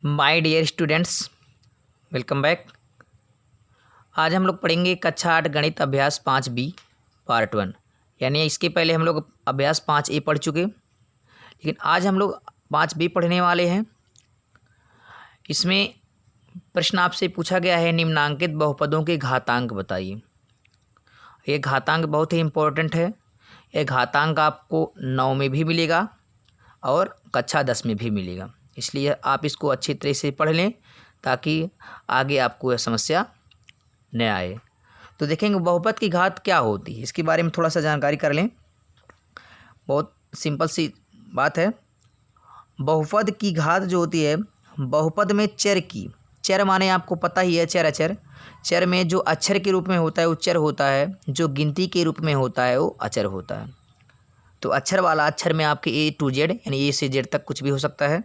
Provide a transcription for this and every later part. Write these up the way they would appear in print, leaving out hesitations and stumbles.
My dear students, welcome back. आज हम लोग पढ़ेंगे कक्षा 8 गणित अभ्यास 5B पार्ट 1। यानी इसके पहले हम लोग अभ्यास 5A पढ़ चुके, लेकिन आज हम लोग 5B पढ़ने वाले हैं। इसमें प्रश्न आपसे पूछा गया है, निम्नांकित बहुपदों के घातांक बताइए। ये घातांक बहुत ही इम्पोर्टेंट है। यह घातांक आपको 9 में भी मिलेगा और कक्षा 10 में भी मिलेगा, इसलिए आप इसको अच्छी तरह से पढ़ लें ताकि आगे आपको यह समस्या न आए। तो देखेंगे बहुपद की घात क्या होती है, इसके बारे में थोड़ा सा जानकारी कर लें। बहुत सिंपल सी बात है। बहुपद की घात जो होती है, बहुपद में चर की, चर माने आपको पता ही है, चर अचर। चर में जो अक्षर के रूप में होता है वो चर होता है, जो गिनती के रूप में होता है वो अचर होता है। तो अक्षर वाला अक्षर में आपके A to Z यानी A से Z तक कुछ भी हो सकता है।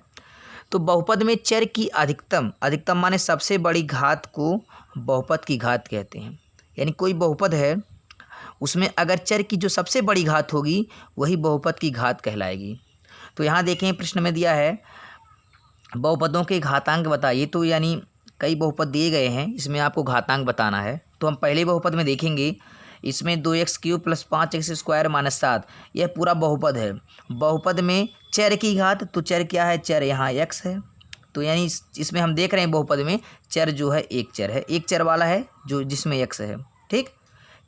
तो बहुपद में चर की अधिकतम माने सबसे बड़ी घात को बहुपद की घात कहते हैं। यानी कोई बहुपद है, उसमें अगर चर की जो सबसे बड़ी घात होगी वही बहुपद की घात कहलाएगी। तो यहाँ देखें, प्रश्न में दिया है बहुपदों के घातांक बताइए। तो यानी कई बहुपद दिए गए हैं, इसमें आपको घातांक बताना है। तो हम पहले बहुपद में देखेंगे, इसमें 2x³ + 5x² - 7 यह पूरा बहुपद है। बहुपद में चर की घात, तो चर क्या है, चर यहाँ x है। तो यानी इसमें हम देख रहे हैं बहुपद में चर जो है एक चर है, एक चर वाला है जो जिसमें x है। ठीक,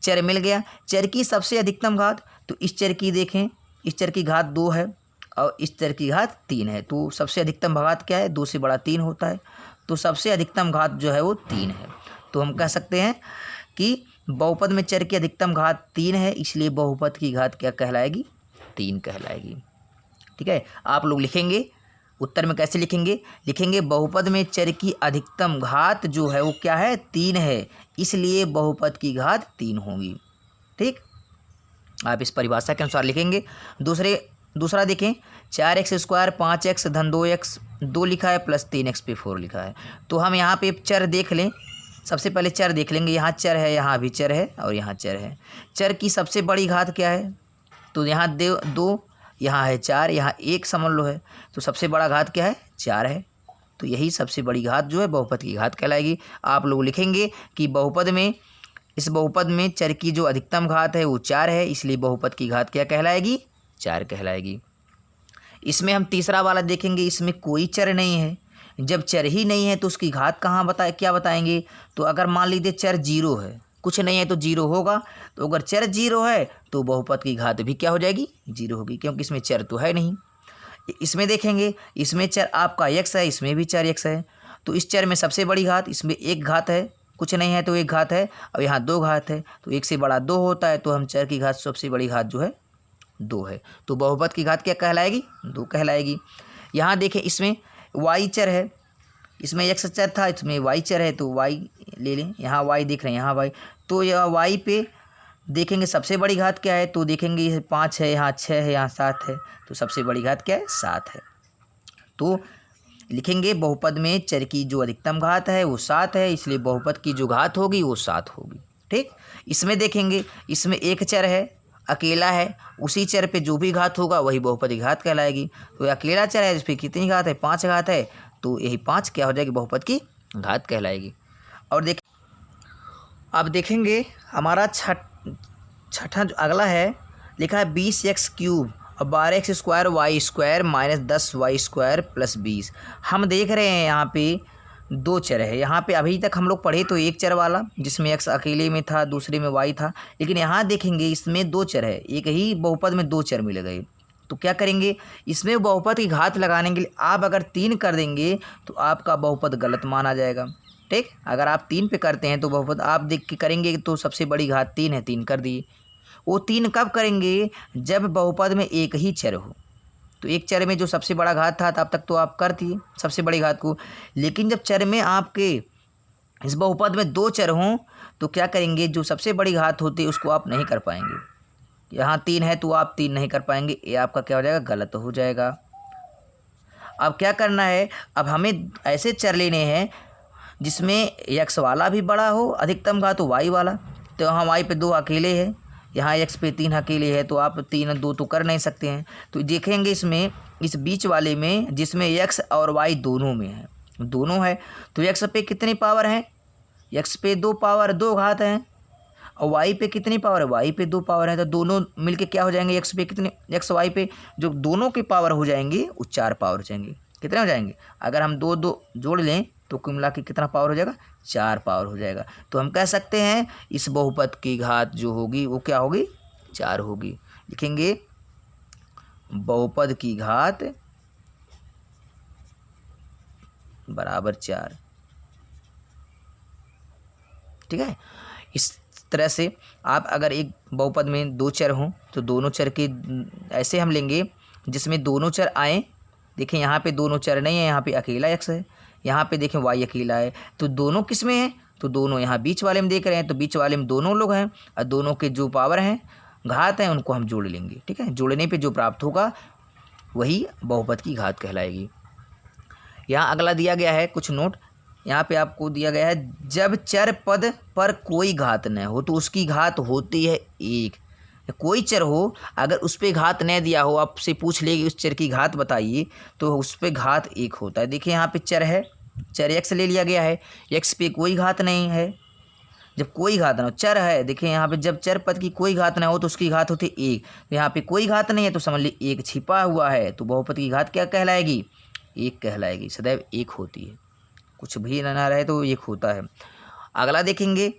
चर मिल गया। चर की सबसे अधिकतम घात, तो इस चर की देखें, इस चर की घात 2 है और इस चर की घात 3 है। तो सबसे अधिकतम घात क्या है, 2 से बड़ा 3 होता है। तो सबसे अधिकतम घात जो है वो 3 है। तो हम कह सकते हैं कि बहुपद में चर की अधिकतम घात 3 है, इसलिए बहुपद की घात क्या कहलाएगी, 3 कहलाएगी। ठीक है, आप लोग लिखेंगे उत्तर में कैसे लिखेंगे बहुपद में चर की अधिकतम घात जो है वो क्या है, 3 है, इसलिए बहुपद की घात 3 होगी। ठीक, आप इस परिभाषा के अनुसार लिखेंगे। दूसरा देखें, 4x² 5x - 2x 2 लिखा है प्लस 3x पे 4 लिखा है। तो हम यहाँ पे चर देख लें। सबसे पहले चर देख लेंगे, यहाँ चर है, यहाँ भी चर है और यहाँ चर है। चर की सबसे बड़ी घात क्या है, तो यहाँ 2, यहाँ है 4, यहाँ 1 समझ लो है। तो सबसे बड़ा घात क्या है, 4 है। तो यही सबसे बड़ी घात जो है बहुपद की घात कहलाएगी। आप लोग लिखेंगे कि इस बहुपद में चर की जो अधिकतम घात है वो 4 है, इसलिए बहुपद की घात क्या कहलाएगी, 4 कहलाएगी। इसमें हम तीसरा वाला देखेंगे, इसमें कोई चर नहीं है। जब चर ही नहीं है तो उसकी घात क्या बताएंगे। तो अगर मान लीजिए चर 0 है, कुछ नहीं है तो 0 होगा। तो अगर चर 0 है तो बहुपद की घात भी क्या हो जाएगी, 0 होगी, क्योंकि इसमें चर तो है नहीं। इसमें देखेंगे, इसमें चर आपका x है, इसमें भी चर x है। तो इस चर में सबसे बड़ी घात, इसमें 1 घात है, कुछ नहीं है तो 1 घात है, और यहाँ 2 घात है। तो 1 से बड़ा 2 होता है, तो हम चर की घात सबसे बड़ी घात जो है 2 है। तो बहुपद की घात क्या कहलाएगी, 2 कहलाएगी। यहाँ देखें, इसमें y चर है, इसमें x चर था, इसमें y चर है, तो y ले लें। यहाँ y देख रहे हैं, यहाँ y। तो यह y पे देखेंगे सबसे बड़ी घात क्या है, तो देखेंगे यह 5 है, यहाँ 6 है, यहाँ 7 है। तो सबसे बड़ी घात क्या है, 7 है। तो लिखेंगे बहुपद में चर की जो अधिकतम घात है वो 7 है, इसलिए बहुपद की जो घात होगी वो 7 होगी। ठीक, इसमें देखेंगे, इसमें एक चर है, अकेला है, उसी चर पे जो भी घात होगा वही बहुपद की घात कहलाएगी। तो अकेला चर है, इस पर कितनी घात है, 5 घात है, तो यही 5 क्या हो जाएगी, बहुपद की घात कहलाएगी। और अब देखेंगे हमारा छठा जो अगला है, लिखा है 20x³ और 12x² y² - 10y² + 20। हम देख रहे हैं यहाँ पे 2 चर है। यहाँ पे अभी तक हम लोग पढ़े तो एक चर वाला जिसमें x अकेले में था, दूसरे में y था, लेकिन यहाँ देखेंगे इसमें 2 चर है। एक ही बहुपद में 2 चर मिल गए। तो क्या करेंगे, इसमें बहुपद की घात लगाने के लिए आप अगर 3 कर देंगे तो आपका बहुपद गलत माना जाएगा। ठीक, अगर आप 3 पे करते हैं तो बहुपद आप देख के करेंगे तो सबसे बड़ी घात 3 है, 3 कर दिए। वो 3 कब करेंगे, जब बहुपद में एक ही चर हो। तो एक चर में जो सबसे बड़ा घात था तब तक तो आप कर दिए सबसे बड़ी घात को, लेकिन जब चर में आपके इस बहुपद में 2 चर हों तो क्या करेंगे, जो सबसे बड़ी घात होती है उसको आप नहीं कर पाएंगे। यहाँ 3 है तो आप 3 नहीं कर पाएंगे, ये आपका क्या हो जाएगा, गलत हो जाएगा। अब क्या करना है, अब हमें ऐसे चर लेने हैं जिसमें x वाला भी बड़ा हो अधिकतम घात, तो y वाला। तो यहाँ y पे 2 अकेले है, यहाँ x पे 3 अकेले है, तो आप 3 2 तो कर नहीं सकते हैं। तो देखेंगे इसमें इस बीच वाले में जिसमें x और y दोनों में है, दोनों है। तो एक्स पे कितनी पावर है, एक्स पे 2 पावर 2 घात हैं, और वाई पे कितनी पावर है, वाई पे 2 पावर है। तो दोनों मिलके क्या हो जाएंगे, एक्स पे कितने, एक्स वाई पे जो दोनों की पावर हो जाएंगी वो 4 पावर हो जाएंगे। कितने हो जाएंगे, अगर हम 2 2 जोड़ लें तो कुल मिला के कितना पावर हो जाएगा, 4 पावर हो जाएगा। तो हम कह सकते हैं इस बहुपद की घात जो होगी वो क्या होगी, 4 होगी। लिखेंगे बहुपद की घात बराबर 4। ठीक है। इस तरह से आप अगर एक बहुपद में 2 चर हों तो दोनों चर के ऐसे हम लेंगे जिसमें दोनों चर आए। देखें यहाँ पे दोनों चर नहीं है, यहाँ पे अकेला एक्स है, यहाँ पे देखें वाई अकेला है। तो दोनों किस में है, तो दोनों यहाँ बीच वाले में देख रहे हैं, तो बीच वाले में दोनों लोग हैं और दोनों के जो पावर हैं घात हैं उनको हम जोड़ लेंगे। ठीक है, जोड़ने पे जो प्राप्त होगा वही बहुपद की घात कहलाएगी। यहाँ अगला दिया गया है कुछ नोट, यहाँ पे आपको दिया गया है जब चर पद पर कोई घात न हो तो उसकी घात होती है 1। कोई चर हो अगर उस पर घात न दिया हो, आपसे पूछ ले कि उस चर की घात बताइए, तो उस पर घात 1 होता है। देखिए यहाँ पे चर है, चर एक्स ले लिया गया है, एक्स पे कोई घात नहीं है। जब कोई घात ना हो, चर है, देखिए यहाँ पे जब चर पद की कोई घात ना हो तो उसकी घात होती है 1। तो यहाँ पे कोई घात नहीं है तो समझ ली 1 छिपा हुआ है, तो बहुपद की घात क्या कहलाएगी, 1 कहलाएगी। सदैव 1 होती है, कुछ भी ना रहे तो 1 होता है। अगला देखेंगे,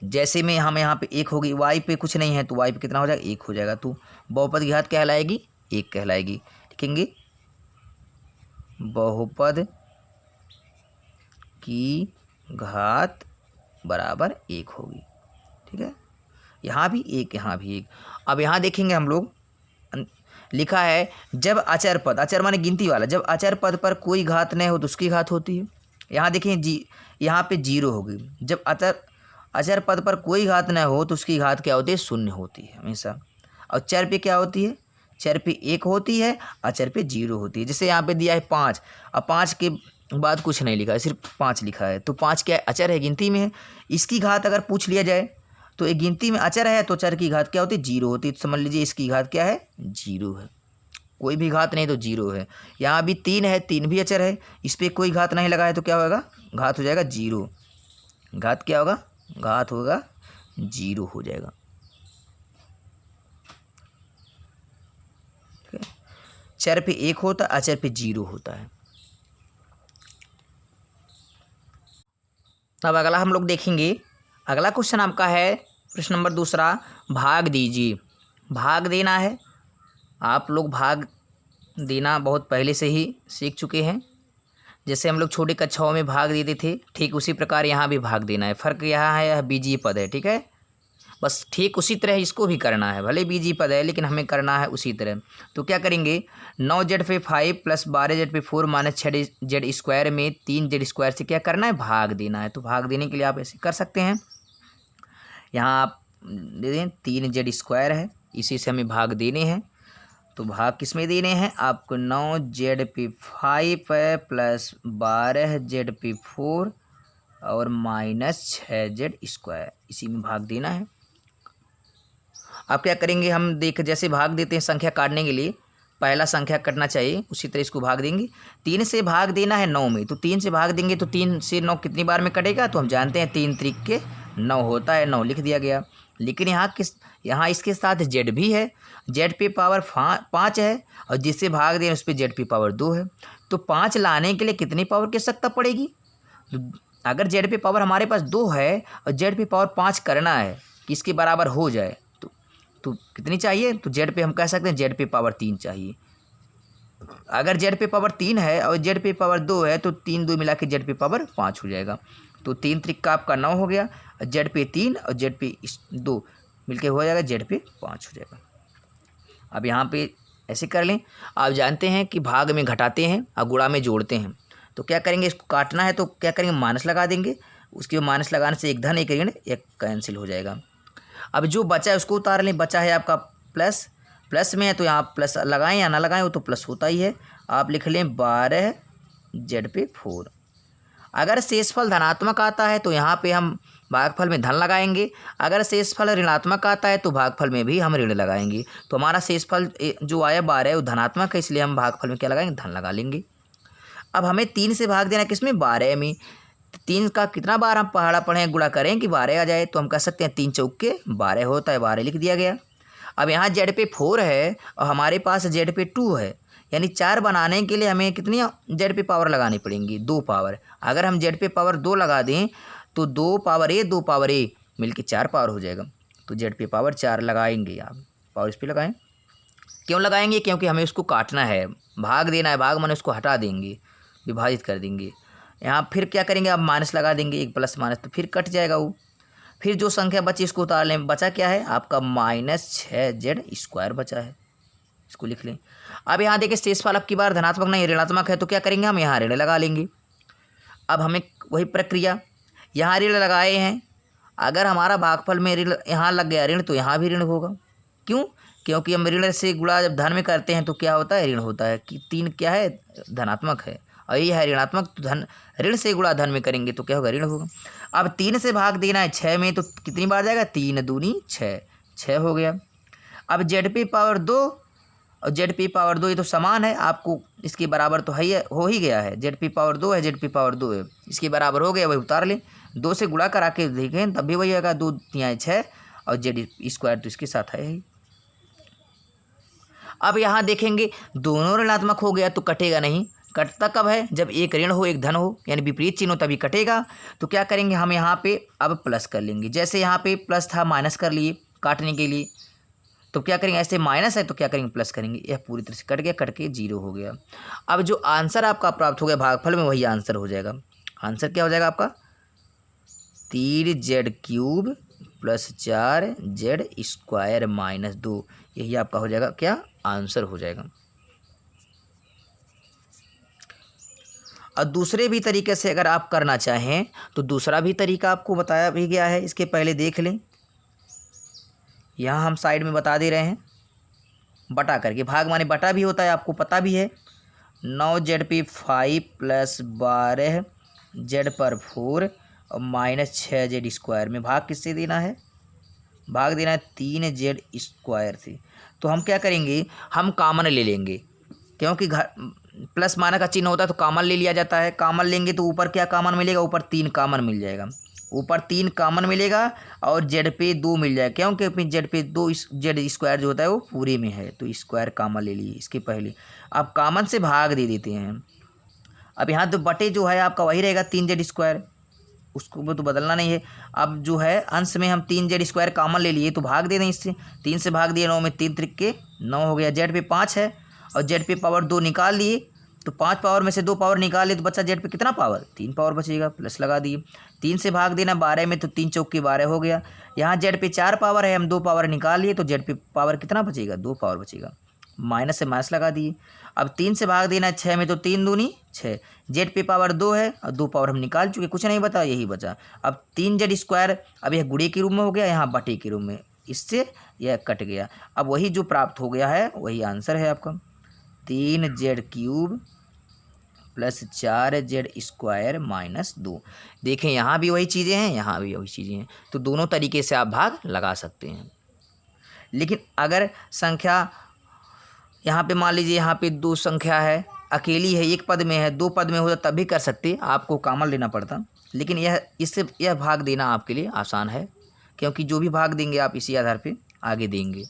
जैसे में हम यहाँ पे 1 होगी, वाई पे कुछ नहीं है तो वाई पे कितना हो जाएगा, 1 हो जाएगा। तो बहुपद की घात क्या कहलाएगी, 1 कहलाएगी। लिखेंगे बहुपद की घात बराबर 1 होगी। ठीक है, यहाँ भी 1, यहाँ भी 1। अब यहाँ देखेंगे हम लोग, लिखा है जब अचर पद, अचर माने गिनती वाला, जब अचर पद पर कोई घात नहीं हो तो उसकी घात होती है। यहाँ देखिए यहाँ पे 0 होगी। जब अचर पद पर कोई घात न हो तो उसकी घात क्या होती है, 0 होती है हमेशा। और चर पे क्या होती है, चर पे 1 होती है, अचर पे 0 होती है। जैसे यहाँ पे दिया है 5, अब 5 के बाद कुछ नहीं लिखा है, सिर्फ 5 लिखा है, तो 5 क्या है, अचर है, गिनती में है। इसकी घात अगर पूछ लिया जाए तो एक गिनती में अचर है तो चर की घात क्या होती है, 0 होती है। तो समझ लीजिए इसकी घात क्या है, 0 है। कोई भी घात नहीं तो 0 है। यहाँ भी 3 है, 3 भी अचर है, इस पर कोई घात नहीं लगा है तो क्या होगा, घात हो जाएगा 0। घात क्या होगा, घात होगा 0 हो जाएगा। चर पे 1 होता है, अचर पे 0 होता है। अब अगला हम लोग देखेंगे, अगला क्वेश्चन आपका है प्रश्न नंबर 2, भाग दीजिए। भाग देना है, आप लोग भाग देना बहुत पहले से ही सीख चुके हैं। जैसे हम लोग छोटी कक्षाओं में भाग देते थे, ठीक उसी प्रकार यहाँ भी भाग देना है। फ़र्क यहाँ है, यह बीजीय पद है, ठीक है, बस ठीक उसी तरह इसको भी करना है। भले बीजीय पद है लेकिन हमें करना है उसी तरह। तो क्या करेंगे, 9z पे 5 प्लस 12z पे 4 माइनस 6z स्क्वायर में 3z स्क्वायर से क्या करना है, भाग देना है। तो भाग देने के लिए आप ऐसे कर सकते हैं, यहाँ आप दे दें 3z स्क्वायर है, इसी से हमें भाग देने हैं। तो भाग किस में देने हैं आपको, 9z पे 5 है प्लस 12z पे 4 और माइनस 6z स्क्वायर, इसी में भाग देना है। आप क्या करेंगे, हम जैसे भाग देते हैं संख्या काटने के लिए, पहला संख्या कटना चाहिए उसी तरह इसको भाग देंगे। 3 से भाग देना है 9 में, तो 3 से भाग देंगे तो 3 से 9 कितनी बार में कटेगा, तो हम जानते हैं 3 त्रिक के 9 होता है, 9 लिख दिया गया। लेकिन यहाँ इसके साथ जेड भी है, जेड पे पावर 5 है और जिससे भाग दें उस पर जेड पे पावर 2 है। तो 5 लाने के लिए कितनी पावर की आवश्यकता पड़ेगी, तो अगर जेड पे पावर हमारे पास 2 है और जेड पे पावर 5 करना है कि इसके बराबर हो जाए, तो कितनी चाहिए, तो जेड पे हम कह सकते हैं जेड पे पावर 3 चाहिए। अगर जेड पे पावर 3 है और जेड पे पावर 2 है तो 3 2 मिला के जेड पे पावर 5 हो जाएगा। तो 3 त्रिक का आपका 9 हो गया, जेड पे 3 और जेड पे 2 मिलके हो जाएगा, जेड पे 5 हो जाएगा। अब यहाँ पे ऐसे कर लें, आप जानते हैं कि भाग में घटाते हैं और गुणा में जोड़ते हैं। तो क्या करेंगे, इसको काटना है तो क्या करेंगे, माइनस लगा देंगे, उसके माइनस लगाने से एक धन एक ऋण एक कैंसिल हो जाएगा। अब जो बचा है उसको उतार लें, बचा है आपका प्लस, प्लस में है तो यहाँ प्लस लगाएं या ना लगाएं वो तो प्लस होता ही है। आप लिख लें 12 जेड पे 4। अगर शेषफल धनात्मक आता है तो यहाँ पे हम भागफल में धन लगाएंगे, अगर शेषफल ऋणात्मक आता है तो भागफल में भी हम ऋण लगाएंगे। तो हमारा शेषफल जो आया 12 है वो धनात्मक है, इसलिए हम भागफल में क्या लगाएंगे, धन लगा लेंगे। अब हमें 3 से भाग देना किसमें, 12 में। 3 का कितना बार हम पहाड़ा पढ़े गुणा करें कि 12 आ जाए, तो हम कह सकते हैं 3 चौके 12 होता है, 12 लिख दिया गया। अब यहाँ जेड पे 4 है और हमारे पास जेड पे 2 है, यानी 4 बनाने के लिए हमें कितनी जेड पे पावर लगानी पड़ेंगी, 2 पावर। अगर हम जेड पे पावर 2 लगा दें तो 2 पावर ए मिल के 4 पावर हो जाएगा। तो जेड पे पावर 4 लगाएंगे, आप पावर इस पर लगाएं। क्यों लगाएंगे, क्योंकि हमें उसको काटना है, भाग देना है, भाग माने उसको हटा देंगे, विभाजित कर देंगे। यहाँ फिर क्या करेंगे, आप माइनस लगा देंगे, एक प्लस माइनस, तो फिर कट जाएगा वो। फिर जो संख्या बची इसको उतार लें, बचा क्या है आपका -6z² बचा है, इसको लिख लें। अब यहाँ देखिए शेषफल अब की बार धनात्मक नहीं ऋणात्मक है, तो क्या करेंगे, हम यहाँ ऋण लगा लेंगे। अब हमें वही प्रक्रिया, यहाँ ऋण लगाए हैं, अगर हमारा भागफल में ऋण यहाँ लग गया ऋण, तो यहाँ भी ऋण होगा। क्यों, क्योंकि हम ऋण से गुणा जब धन में करते हैं तो क्या होता है, ऋण होता है। कि 3 क्या है, धनात्मक है, और ये है ऋणात्मक, तो धन ऋण से गुणा धन में करेंगे तो क्या होगा, ऋण होगा। अब 3 से भाग देना है 6 में, तो कितनी बार जाएगा, 3 दूनी 6, 6 हो गया। अब जेड पे पावर 2 और जेड पी पावर 2 ये तो समान है, आपको इसके बराबर तो है, हो ही गया है। जेड पी पावर 2 है, जेड पी पावर 2 है, इसके बराबर हो गया, वही उतार लें। 2 से गुणा करा के देखें तब भी वही आएगा, 2 3 6 और जेड स्क्वायर तो इसके साथ है ही। अब यहाँ देखेंगे दोनों ऋणात्मक हो गया तो कटेगा नहीं, कटता कब है, जब एक ऋण हो एक धन हो, यानी विपरीत चिन्ह हो तभी कटेगा। तो क्या करेंगे, हम यहाँ पे अब प्लस कर लेंगे। जैसे यहाँ पे प्लस था माइनस कर लिए काटने के लिए, तो क्या करेंगे, ऐसे माइनस है तो क्या करेंगे, प्लस करेंगे। यह पूरी तरह से कट गया, कट के 0 हो गया। अब जो आंसर आपका प्राप्त हो गया भागफल में, वही आंसर हो जाएगा। आंसर क्या हो जाएगा आपका, 3z³ + 4z² - 2, यही आपका हो जाएगा क्या, आंसर हो जाएगा। और दूसरे भी तरीके से अगर आप करना चाहें तो दूसरा भी तरीका आपको बताया भी गया है, इसके पहले देख लें। यहाँ हम साइड में बता दे रहे हैं, बटा करके, भाग माने बटा भी होता है, आपको पता भी है। 9z/5 + 12z/4 और -6z² में भाग किससे देना है, भाग देना है 3z² से। तो हम क्या करेंगे, हम कॉमन ले लेंगे, क्योंकि घर प्लस माना का चिन्ह होता है तो कॉमन ले लिया जाता है। कॉमन लेंगे तो ऊपर क्या कॉमन मिलेगा, ऊपर 3 कॉमन मिल जाएगा, ऊपर 3 कॉमन मिलेगा और जेड पे 2 मिल जाएगा, क्योंकि जेड पे 2 जेड² जो होता है वो पूरे में है, तो स्क्वायर कॉमन ले लिए इसके पहले। अब कॉमन से भाग दे देते हैं। अब यहाँ तो बटे जो है आपका वही रहेगा 3z², उसको तो बदलना नहीं है। अब जो है अंश में हम 3z² कॉमन ले लिए तो भाग दे दें इससे, 3 से भाग दिए 9 में, 3 त्रिक के 9 हो गया। जेड पे 5 है और जेड पे पावर 2 निकाल लिए, तो 5 पावर में से 2 पावर निकाल लिए तो बच्चा जेड पे कितना पावर, 3 पावर बचेगा, प्लस लगा दिए। 3 से भाग देना 12 में, तो 3 चौके 12 हो गया। यहाँ जेड पे 4 पावर है, हम 2 पावर निकाल लिए तो जेड पे पावर कितना बचेगा, 2 पावर बचेगा, माइनस से माइनस लगा दिए। अब 3 से भाग देना 6 में, तो 3 दूनी 6, जेड पे पावर 2 है और 2 पावर हम निकाल चुके, कुछ नहीं बता, यही बचा। अब 3z², अब यह गुणे के रूप में हो गया, यहाँ बटे के रूप में, इससे यह कट गया। अब वही जो प्राप्त हो गया है वही आंसर है आपका, 3z³ + 4z² - 2। देखें यहाँ भी वही चीज़ें हैं, यहाँ भी वही चीज़ें हैं, तो दोनों तरीके से आप भाग लगा सकते हैं। लेकिन अगर संख्या यहाँ पे मान लीजिए यहाँ पे 2 संख्या है, अकेली है, एक पद में है, 2 पद में होता तब भी कर सकते, आपको कॉमन लेना पड़ता। लेकिन यह भाग देना आपके लिए आसान है, क्योंकि जो भी भाग देंगे आप इसी आधार पे आगे देंगे।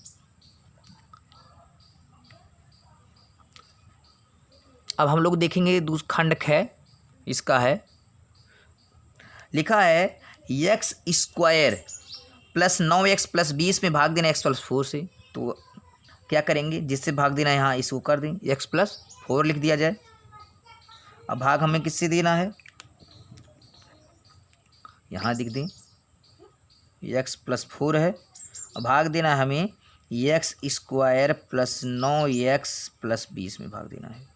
अब हम लोग देखेंगे खंड ख, इसका है, लिखा है x² + 9x + 20 में भाग देना x + 4 से। तो क्या करेंगे, जिससे भाग देना यहाँ इसको कर दें, x + 4 लिख दिया जाए। अब भाग हमें किससे देना है, यहाँ लिख दें x + 4 है, और भाग देना है हमें x² + 9x + 20 में भाग देना है।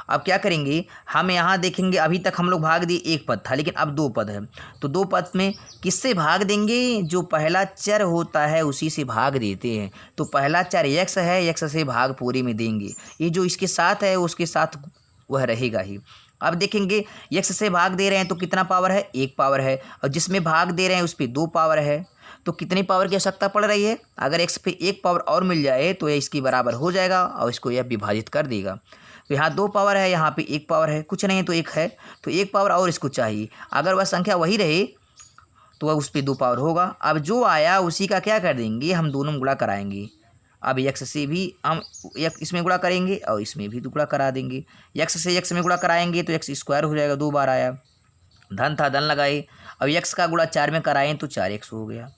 अब क्या करेंगे, हम यहाँ देखेंगे अभी तक हम लोग भाग दिए एक पद था, लेकिन अब 2 पद है, तो 2 पद में किससे भाग देंगे, जो पहला चर होता है उसी से भाग देते हैं। तो पहला चर x है, x से भाग पूरे में देंगे, ये जो इसके साथ है उसके साथ वह रहेगा ही। अब देखेंगे x से भाग दे रहे हैं तो कितना पावर है, 1 पावर है, और जिसमें भाग दे रहे हैं उस पर 2 पावर है, तो कितनी पावर की आवश्यकता पड़ रही है। अगर x पे 1 पावर और मिल जाए तो यह इसकी बराबर हो जाएगा और इसको यह विभाजित कर देगा। तो यहाँ 2 पावर है, यहाँ पे 1 पावर है, कुछ नहीं है तो 1 है, तो 1 पावर और इसको चाहिए। अगर वह संख्या वही रहे तो वह उस पर 2 पावर होगा। अब जो आया उसी का क्या कर देंगे, हम दोनों में गुणा कराएंगे। अब x से भी हम इसमें गुणा करेंगे और इसमें भी गुणा करा देंगे। x से x में गुणा कराएंगे तो x स्क्वायर हो जाएगा, 2 बार आया, धन था धन लगाए। अब x का गुणा 4 में कराएं तो 4x हो गया।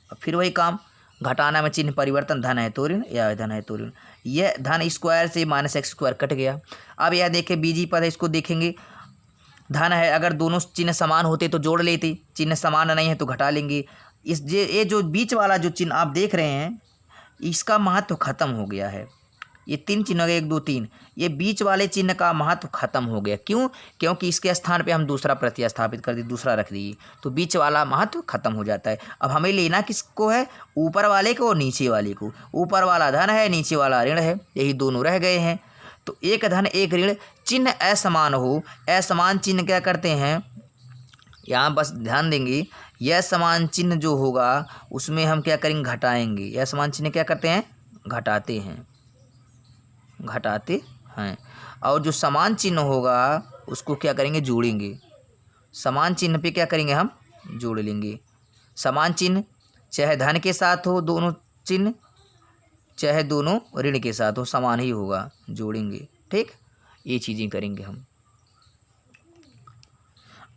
अब फिर वही काम, घटाना में चिन्ह परिवर्तन, धन है तो ऋण या धन है तो ऋण। यह धन स्क्वायर से माइनस एक्स स्क्वायर कट गया। अब यह देखें बीजी पद है, इसको देखेंगे, धन है, अगर दोनों चिन्ह समान होते तो जोड़ लेते, चिन्ह समान नहीं है तो घटा लेंगे। ये जो बीच वाला जो चिन्ह आप देख रहे हैं इसका महत्व खत्म हो गया है। ये 3 चिन्ह हो गए, 1 2 3, ये बीच वाले चिन्ह का महत्व खत्म हो गया। क्यों? क्योंकि इसके स्थान पे हम दूसरा प्रतिस्थापित कर दिए, दूसरा रख दिए, तो बीच वाला महत्व खत्म हो जाता है। अब हमें लेना किसको है, ऊपर वाले को और नीचे वाले को। ऊपर वाला धन है, नीचे वाला ऋण है, यही दोनों रह गए हैं। तो एक धन एक ऋण, चिन्ह असमान हो, असमान चिन्ह क्या करते हैं, यहाँ बस ध्यान देंगे, यह समान चिन्ह जो होगा उसमें हम क्या करेंगे, घटाएंगे। यह समान चिन्ह क्या करते हैं, घटाते हैं, घटाते हैं। और जो समान चिन्ह होगा उसको क्या करेंगे, जोड़ेंगे। समान चिन्ह पे क्या करेंगे, हम जोड़ लेंगे। समान चिन्ह चाहे धन के साथ हो दोनों चिन्ह, चाहे दोनों ऋण के साथ हो, समान ही होगा, जोड़ेंगे। ठीक, ये चीज़ें करेंगे हम।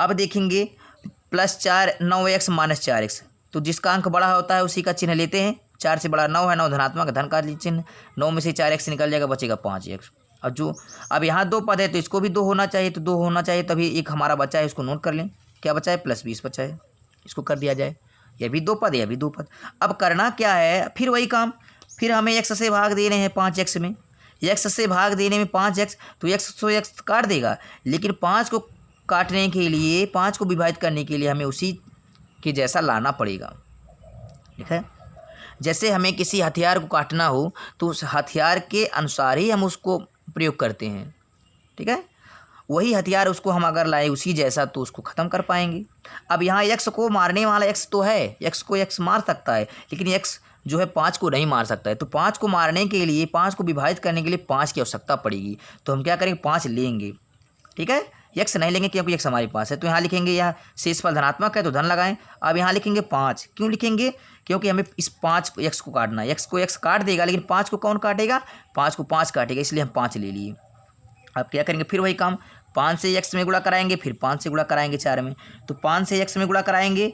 अब देखेंगे +4 9x माइनस 4x, तो जिसका अंक बड़ा होता है उसी का चिन्ह लेते हैं। 4 से बड़ा 9 है, 9 धनात्मक, धन का चिन्ह, 9 में से 4x निकल जाएगा, बचेगा 5x। और जो अब यहाँ 2 पद है तो इसको भी 2 होना चाहिए, तो 2 होना चाहिए, तभी एक हमारा बचा है, उसको नोट कर लें। क्या बचा है, +20 बचा है, इसको कर दिया जाए। यह भी 2 पद है, यह भी 2 पद। अब करना क्या है, फिर वही काम, फिर हमें x से भाग देने हैं 5x में। x से भाग देने में 5x, तो x तो x काट देगा, लेकिन 5 को काटने के लिए, 5 को विभाजित करने के लिए हमें उसी के जैसा लाना पड़ेगा। ठीक है, जैसे हमें किसी हथियार को काटना हो तो उस हथियार के अनुसार ही हम उसको प्रयोग करते हैं। ठीक है, वही हथियार उसको हम अगर लाए उसी जैसा तो उसको ख़त्म कर पाएंगे। अब यहाँ x को मारने वाला x तो है, x को x मार सकता है, लेकिन x जो है 5 को नहीं मार सकता है। तो 5 को मारने के लिए, 5 को विभाजित करने के लिए 5 की आवश्यकता पड़ेगी। तो हम क्या करेंगे, 5 लेंगे। ठीक है, x नहीं लेंगे क्योंकि x हमारे पास है, तो यहाँ लिखेंगे, यह शेषफल धनात्मक है तो धन लगाएं। अब यहाँ लिखेंगे 5, क्यों लिखेंगे, क्योंकि हमें इस 5 x को काटना है। x को x काट देगा, लेकिन 5 को कौन काटेगा, 5 को 5 काटेगा, इसलिए हम 5 ले लिए। अब क्या करेंगे, फिर वही काम, 5 से x में गुणा कराएंगे, फिर 5 से गुणा कराएंगे 4 में, तो 5 से x में गुणा कराएंगे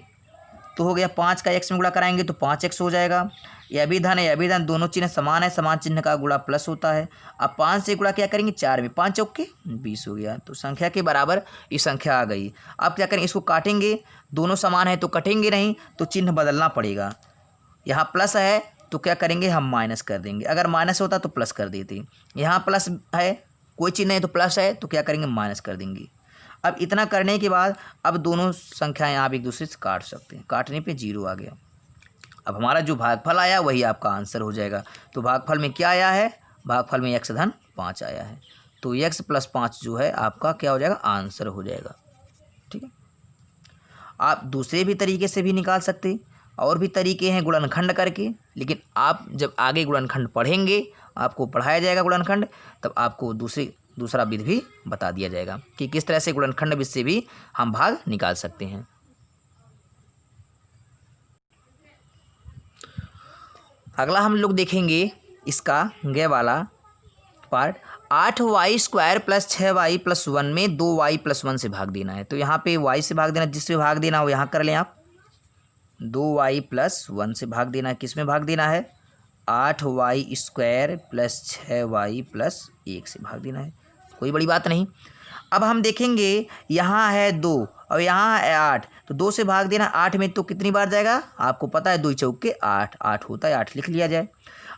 तो हो गया, 5 का x में गुणा कराएंगे तो 5x हो जाएगा। यह भी धन है, यह भी धन, दोनों चिन्ह समान है, समान चिन्ह का गुणा प्लस होता है। अब 5 से गुणा क्या करेंगे, 4 में, 5 चौके 20 हो गया, तो संख्या के बराबर ये संख्या आ गई। अब क्या करेंगे, इसको काटेंगे, दोनों समान है तो कटेंगे नहीं, तो चिन्ह बदलना पड़ेगा। यहाँ प्लस है तो क्या करेंगे, हम माइनस कर देंगे, अगर माइनस होता तो प्लस कर देते। यहाँ प्लस है, कोई चिन्ह है तो प्लस है, तो क्या करेंगे, माइनस कर देंगे। अब इतना करने के बाद अब दोनों संख्याएं आप एक दूसरे से काट सकते हैं, काटने पे 0 आ गया। अब हमारा जो भागफल आया वही आपका आंसर हो जाएगा। तो भागफल में क्या आया है, भागफल में x धन 5 आया है, तो x + 5 जो है आपका क्या हो जाएगा, आंसर हो जाएगा। ठीक है, आप दूसरे भी तरीके से भी निकाल सकते, और भी तरीके हैं गुणनखंड करके, लेकिन आप जब आगे गुणनखंड पढ़ेंगे, आपको पढ़ाया जाएगा गुणनखंड, तब आपको दूसरा विधि भी बता दिया जाएगा कि किस तरह से गुणनखंड विधि से भी हम भाग निकाल सकते हैं। अगला हम लोग देखेंगे इसका गे वाला पार्ट, 8y² + 6y + 1 में 2y + 1 से भाग देना है। तो यहाँ पे y से भाग देना, जिससे भाग देना हो यहाँ कर लें आप, 2y + 1 से भाग देना है। किस में भाग देना है, 8y² + 6y + 1 से भाग देना है, कोई बड़ी बात नहीं। अब हम देखेंगे यहाँ है 2 और यहाँ है 8, तो 2 से भाग देना, 8 में तो कितनी बार जाएगा, आपको पता है, 2 चौके 8, 8 होता है, 8 लिख लिया जाए।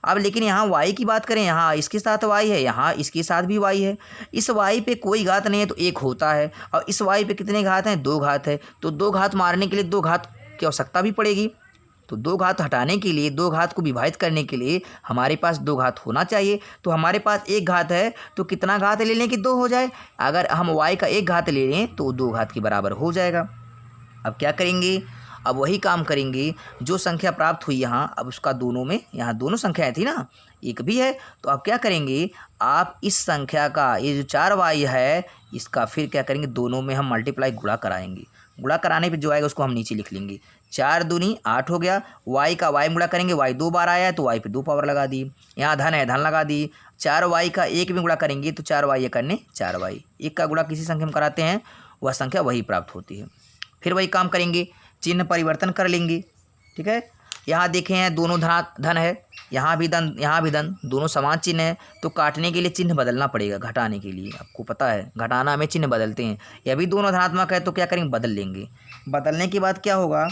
अब लेकिन यहाँ y की बात करें, यहाँ इसके साथ y है, यहाँ इसके साथ भी y है, इस y पे कोई घात नहीं है तो 1 होता है, और इस y पे कितने घात हैं, 2 घात है, तो 2 घात मारने के लिए 2 घात की आवश्यकता भी पड़ेगी। तो 2 घात हटाने के लिए, 2 घात को विभाजित करने के लिए हमारे पास 2 घात होना चाहिए। तो हमारे पास 1 घात है, तो कितना घात ले लें कि 2 हो जाए। अगर हम y का 1 घात ले लें तो 2 घात के बराबर हो जाएगा। अब क्या करेंगे, अब वही काम करेंगे, जो संख्या प्राप्त हुई यहाँ, अब उसका दोनों में, यहाँ दोनों संख्याएँ थी ना, एक भी है, तो आप क्या करेंगे, आप इस संख्या का ये जो 4y है इसका फिर क्या करेंगे, दोनों में हम मल्टीप्लाई गुणा कराएंगे। गुणा कराने पे जो आएगा उसको हम नीचे लिख लेंगे। 4 दूनी 8 हो गया। y का y गुणा करेंगे, y 2 बार आया है तो y पे 2 पावर लगा दी। यहाँ धन है, धन लगा दी। 4y का 1 में गुणा करेंगे तो 4y करने 4y, 1 का गुणा किसी संख्या में कराते हैं वह संख्या वही प्राप्त होती है। फिर वही काम करेंगे, चिन्ह परिवर्तन कर लेंगे। ठीक है, यहाँ देखें हैं दोनों धन है, यहाँ भी धन, यहाँ भी धन, दोनों समान चिन्ह है, तो काटने के लिए चिन्ह बदलना पड़ेगा। घटाने के लिए आपको पता है घटाना में चिन्ह बदलते हैं। यह भी दोनों धनात्मक है तो क्या करेंगे, बदल लेंगे। बदलने के बाद क्या होगा,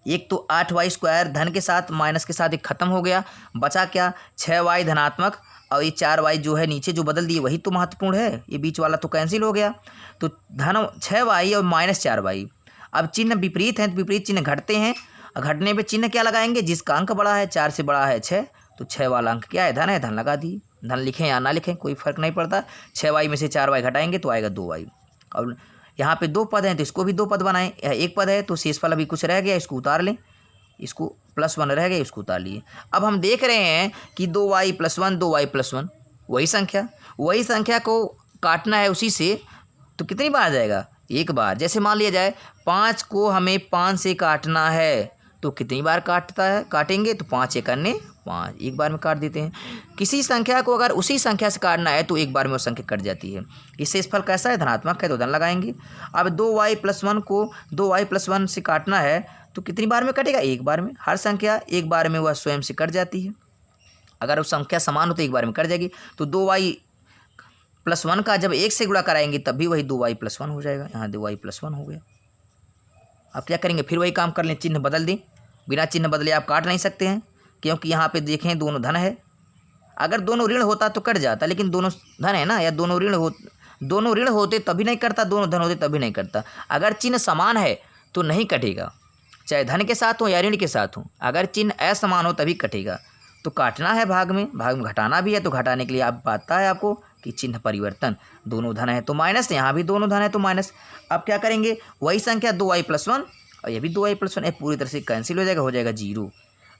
एक तो 8y² धन के साथ माइनस के साथ एक खत्म हो गया, बचा क्या 6y धनात्मक, और ये 4y जो है नीचे जो बदल दिए वही तो महत्वपूर्ण है, ये बीच वाला तो कैंसिल हो गया। तो धन 6y और माइनस 4y। अब चिन्ह विपरीत हैं तो विपरीत चिन्ह घटते हैं, घटने पे चिन्ह क्या लगाएंगे, जिसका अंक बड़ा है, 4 से बड़ा है 6, तो 6 वाला अंक क्या है, धन है, धन लगा दी। धन लिखें या ना लिखें कोई फर्क नहीं पड़ता। 6y में से 4y घटाएंगे तो आएगा 2y। और यहाँ पे 2 पद हैं तो इसको भी 2 पद बनाएं। एक पद है तो शेषफल अभी कुछ रह गया, इसको उतार लें, इसको +1 रह गया, इसको उतार लिए। अब हम देख रहे हैं कि 2y + 1 2y + 1 वही संख्या को काटना है उसी से, तो कितनी बार आ जाएगा, एक बार। जैसे मान लिया जाए 5 को हमें 5 से काटना है तो कितनी बार काटेंगे, तो 5 एकन्ने 5, एक बार में काट देते हैं। किसी संख्या को अगर उसी संख्या से काटना है तो एक बार में वो संख्या कट जाती है। इससे शेषफल कैसा है, धनात्मक है तो धन लगाएंगे। अब 2y + 1 को 2y + 1 से काटना है तो कितनी बार में कटेगा, एक बार में। हर संख्या एक बार में वह स्वयं से कट जाती है। अगर वो संख्या समान हो तो एक बार में कट जाएगी। तो 2y + 1 का जब 1 से गुणा कराएंगे तब भी वही 2y + 1 हो जाएगा। यहाँ 2y + 1 हो गया। अब क्या करेंगे, फिर वही काम कर लें, चिन्ह बदल दें। बिना चिन्ह बदले आप काट नहीं सकते हैं, क्योंकि यहाँ पे देखें दोनों धन है। अगर दोनों ऋण होता तो कट जाता, लेकिन दोनों धन है ना, या दोनों ऋण होते तभी नहीं करता, दोनों धन होते तभी नहीं करता। अगर चिन्ह समान है तो नहीं कटेगा, चाहे धन के साथ हो या ऋण के साथ हो। अगर चिन्ह असमान हो तभी कटेगा। तो काटना है भाग में घटाना भी है, तो घटाने के लिए आप पता है आपको कि चिन्ह परिवर्तन, दोनों धन है तो माइनस, यहाँ भी दोनों धन है तो माइनस। अब क्या करेंगे, वही संख्या 2y + 1 और ये भी 2y + 1 पूरी तरह से कैंसिल हो जाएगा 0।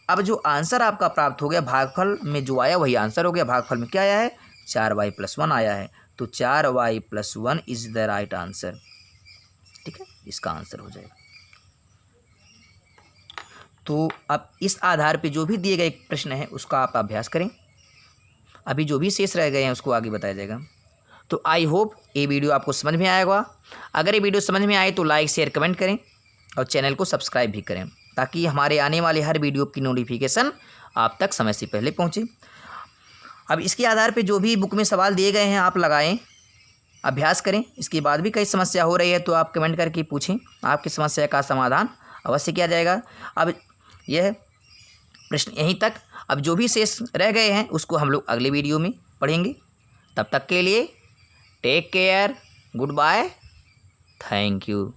अब जो आंसर आपका प्राप्त हो गया, भागफल में जो आया वही आंसर हो गया। भागफल में क्या आया है, 4y + 1 आया है, तो 4y + 1 is the right answer. ठीक है, इसका आंसर हो जाएगा। तो अब इस आधार पे जो भी दिए गए प्रश्न है उसका आप अभ्यास करें। अभी जो भी शेष रह गए हैं उसको आगे बताया जाएगा। तो आई होप ये वीडियो आपको समझ में आएगा। अगर ये वीडियो समझ में आए तो लाइक शेयर कमेंट करें और चैनल को सब्सक्राइब भी करें, ताकि हमारे आने वाले हर वीडियो की नोटिफिकेशन आप तक समय से पहले पहुंचे। अब इसके आधार पे जो भी बुक में सवाल दिए गए हैं आप लगाएं, अभ्यास करें। इसके बाद भी कई समस्या हो रही है तो आप कमेंट करके पूछें, आपकी समस्या का समाधान अवश्य किया जाएगा। अब यह प्रश्न यहीं तक। अब जो भी शेष रह गए हैं उसको हम लोग अगले वीडियो में पढ़ेंगे। तब तक के लिए take care, good bye, thank you.